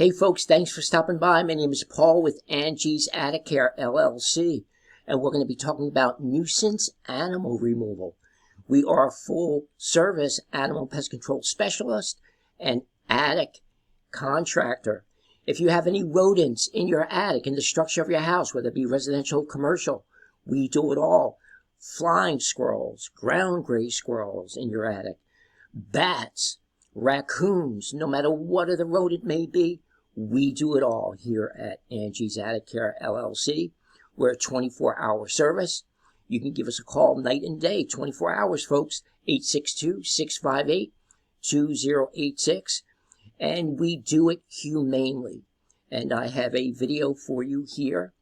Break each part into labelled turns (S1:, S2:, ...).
S1: Hey folks, thanks for stopping by. My name is Paul with Angie's Attic Care LLC, and we're going to be talking about nuisance animal removal. We are a full service animal pest control specialist and attic contractor. If you have any rodents in your attic, in the structure of your house, whether it be residential or commercial, we do it all. Flying squirrels, ground gray squirrels in your attic, bats, raccoons, no matter what the rodent may be, we do it all here at Angie's Attic Care LLC. We're a 24-hour service. You can give us a call night and day, 24 hours, folks, 862-658-2086. And we do it humanely. And I have a video for you here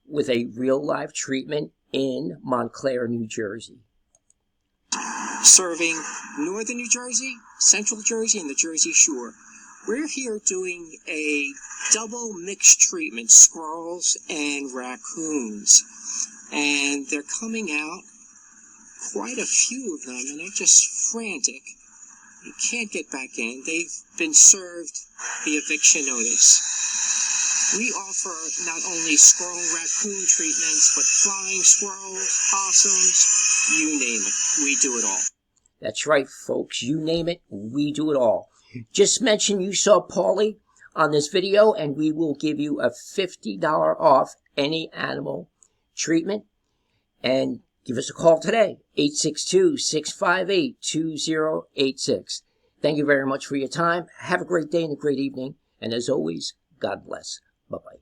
S1: with a real live treatment in Montclair, New Jersey.
S2: Serving northern New Jersey, central Jersey, and the Jersey Shore. We're here doing a double mixed treatment, squirrels and raccoons. And they're coming out, quite a few of them, and they're just frantic. You can't get back in. They've been served the eviction notice. We offer not only squirrel and raccoon treatments, but flying squirrels, possums, you name it. We do it all.
S1: That's right, folks. You name it, we do it all. Just mention you saw Paulie on this video, and we will give you a $50 off any animal treatment. And give us a call today, 862-658-2086. Thank you very much for your time. Have a great day and a great evening. And as always, God bless. Bye-bye.